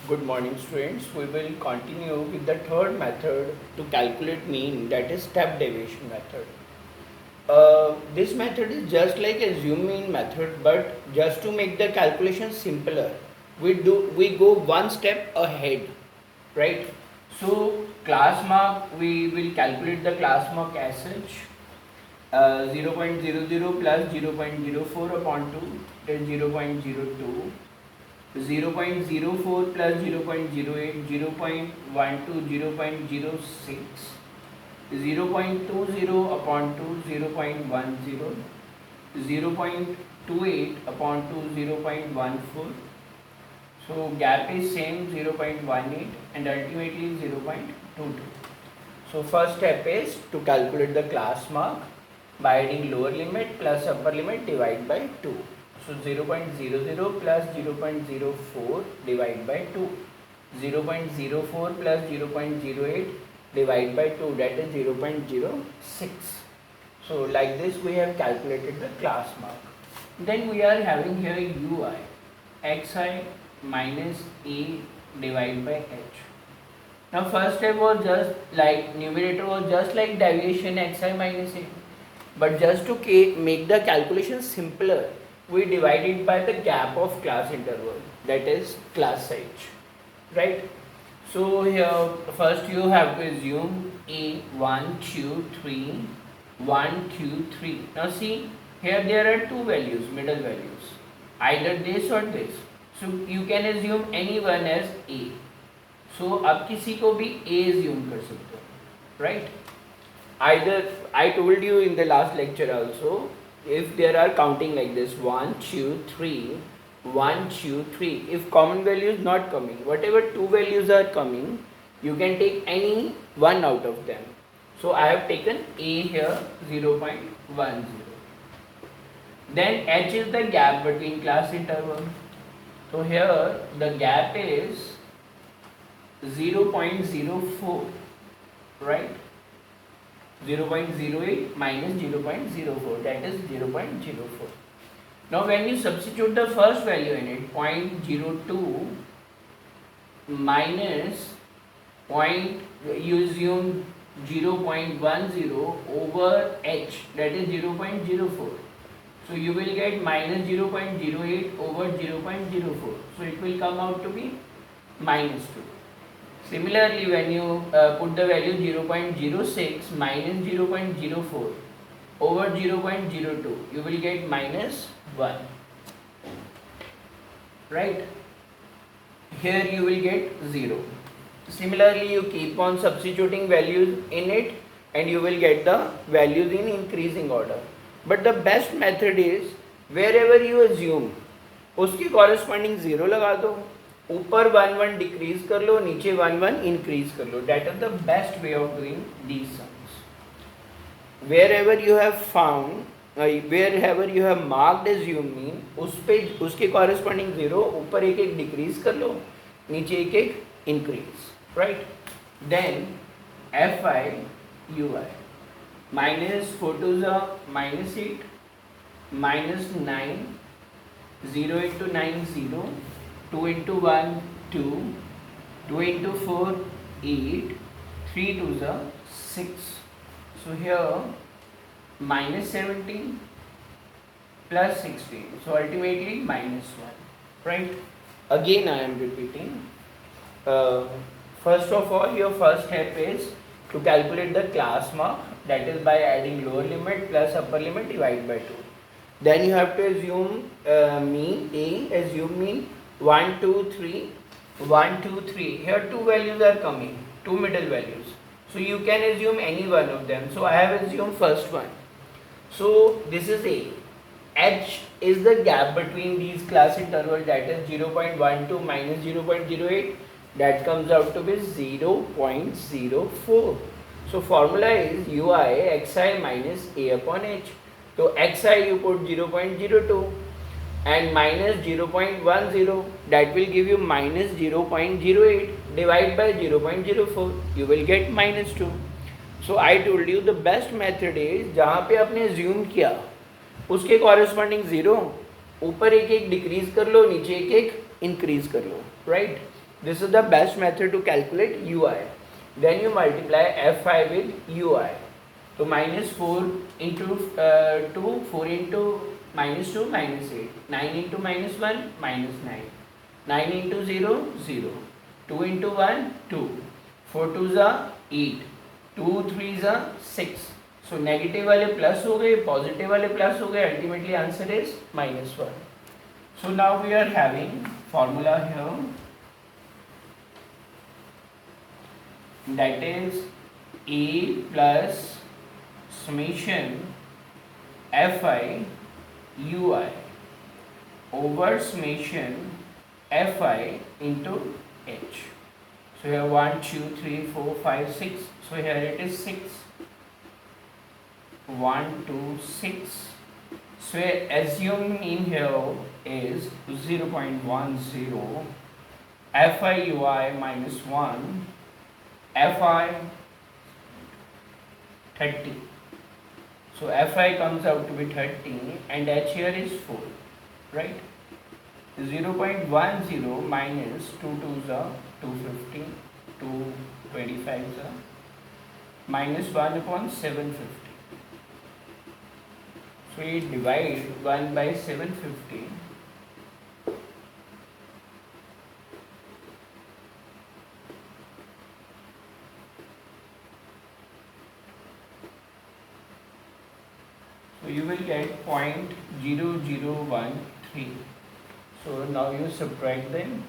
Good morning students. We will continue with the third method to calculate mean, that is step deviation method. This method is just like assume mean method, but just to make the calculation simpler, we go one step ahead, right? So class mark, we will calculate the class mark as such. 0.00 plus 0.04 upon 2 is 0.02. 0.04 plus 0.08, 0.12, 0.06, 0.20 upon 2, 0.10, 0.28 upon 2, 0.14. So gap is same 0.18 and ultimately 0.22. So first step is to calculate the class mark by adding lower limit plus upper limit divide by 2. So 0.00 plus 0.04 divide by 2. 0.04 plus 0.08 divide by 2, that is 0.06. So like this we have calculated the class mark. Then we are having here ui, xi minus a divided by h. Now first step was just like numerator was just like deviation xi minus a. But just to make the calculation simpler, we divide it by the gap of class interval, that is class size, right? So here first you have to assume a 1 2 3 1 2 3. Now see here there are two values, middle values, either this or this. So you can assume any one as a. So अब किसी को भी a assume कर सकते हो, right? Either I told you in the last lecture also, if there are counting like this 1 2 3 1 2 3, if common value is not coming, whatever two values are coming, you can take any one out of them. So I have taken a here 0.10. Then h is the gap between class interval. So here the gap is 0.04, right? 0.08 minus 0.04, that is 0.04. Now when you substitute the first value in it, 0.02 minus you assume 0.10 over h, that is 0.04. So you will get minus 0.08 over 0.04. So it will come out to be minus 2. Similarly, when you put the value 0.06 minus 0.04 over 0.02, you will get minus 1, right? Here you will get 0. Similarly, you keep on substituting values in it and you will get the values in increasing order. But the best method is wherever you assume उसकी corresponding 0 लगा दो, ऊपर 1 1 decrease कर लो, नीचे 1 1 increase कर लो. That is the best way of doing these sums. Wherever you have found, wherever you have marked assume mean, उस पे उसके कॉरेस्पॉन्डिंग 0, ऊपर एक एक डिक्रीज कर लो, नीचे एक एक increase, right? Then F I U I minus 4 2 minus 8 minus 9 0 into 9 0 2 into 1 2 2 into 4 8 3 2 6. So here minus 17 plus 16, so ultimately minus 1, right? Again I am repeating, first of all your first step is to calculate the class mark, that is by adding lower limit plus upper limit divided by 2. Then you have to assume mean a, assume mean 1 2 3 1 2 3. Here two values are coming, two middle values, so you can assume any one of them. So I have assumed first one. So this is a. H is the gap between these class interval, that is 0.12 minus 0.08, that comes out to be 0.04. So formula is ui xi minus a upon h. So xi you put 0.02 and minus 0.10, that will give you minus 0.08 divided by 0.04, you will get minus 2. So I told you the best method is जहाँ पे आपने assume किया उसके corresponding 0, ऊपर एक एक decrease कर लो, नीचे एक एक इंक्रीज कर लो, right? This is the best method to calculate ui. Then you multiply fi with ui. So minus 4 into 2, 4 into minus 2, minus 8. 9 into minus 1, minus 9. 9 into 0, 0. 2 into 1, 2. 4 2s are 8. 2 3s are 6. So negative वाले plus हो गए, positive वाले plus हो गए. Ultimately answer is minus 1. So now we are having formula here, that is a plus summation fi ui over summation fi into h. So here 1 2 3 4 5 6. So here it is 6. 1 2 6. So assume in here is 0.10 fi ui minus 1 fi 30. So fi comes out to be 30 and h here is 4, right? 0.10 minus 2 2s are 250, 2 25s are minus 1 upon 750. So we divide 1 by 750. So you will get 0.0013. So now you subtract them.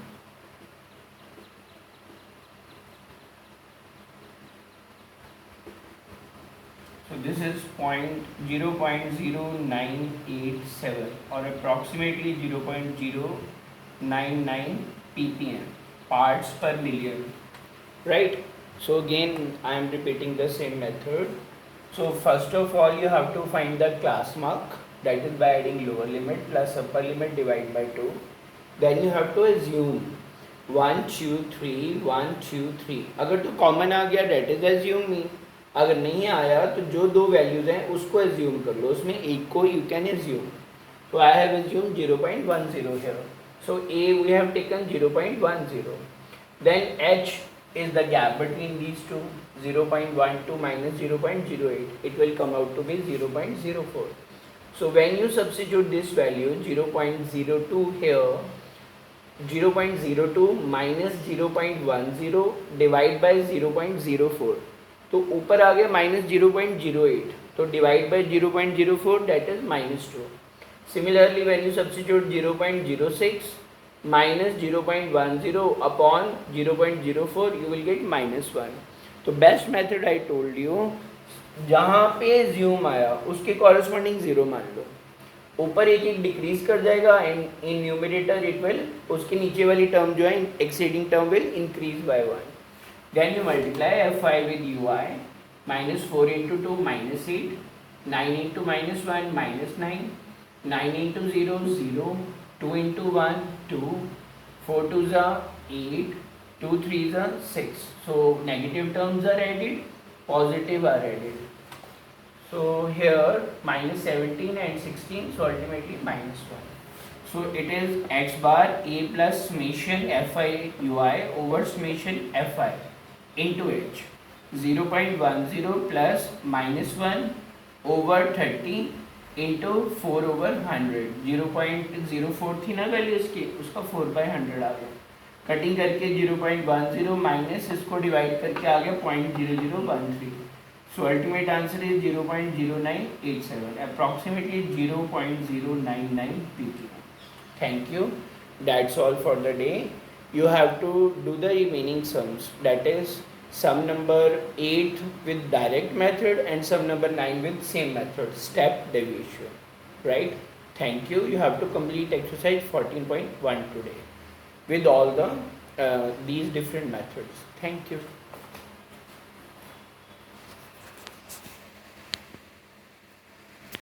So this is 0.0987 or approximately 0.099 ppm, parts per million, right? So again I am repeating the same method. So first of all you have to find the class mark, that is by adding lower limit plus upper limit divided by 2. Then you have to assume 1 2 3 1 2 3. अगर तो common आ गया that is assume me. अगर नहीं आया तो जो दो values हैं उसको एज्यूम कर लो, उसमें एक को यू कैन एज्यूम. तो I have assume 0.10 here. So a we have taken 0.10. Then h is the gap between these two, 0.12 minus 0.08. It will come out to be 0.04. So when you substitute this value 0.02 here, 0.02 minus 0.10 divide by 0.04. तो ऊपर आ गया minus 0.08. तो divide by 0.04 that is minus 2. Similarly when you substitute 0.06 minus 0.10 upon 0.04 you will get minus 1. तो best method I told you, जहाँ पे ज्यूम आया उसके corresponding zero मान लो, ऊपर एक एक डिक्रीज कर जाएगा and in numerator it will, उसके नीचे वाली टर्म जो है exceeding term will increase by 1. Then you multiply fi with ui, minus 4 into 2 minus 8, 9 into minus 1 minus 9, 9 into 0 0, 2 into 1 2, 4 2s are 8, 2 3s are 6. So negative terms are added, positive are added. So here minus 17 and 16, so ultimately minus 1. So it is x bar a plus summation fi ui over summation fi into h, 0.10 plus minus 1 over 30 into 4 over 100. 0.04 थी ना value इसकी, उसका 4 by 100 आ गया. Cutting करके 0.10 minus इसको divide करके आ गया 0.0013. So ultimate answer is 0.0987, approximately 0.099 ppm. Thank you. That's all for the day. You have to do the remaining sums, that is sum number 8 with direct method and sum number 9 with same method, step deviation, right? Thank you. You have to complete exercise 14.1 today with all the these different methods. Thank you.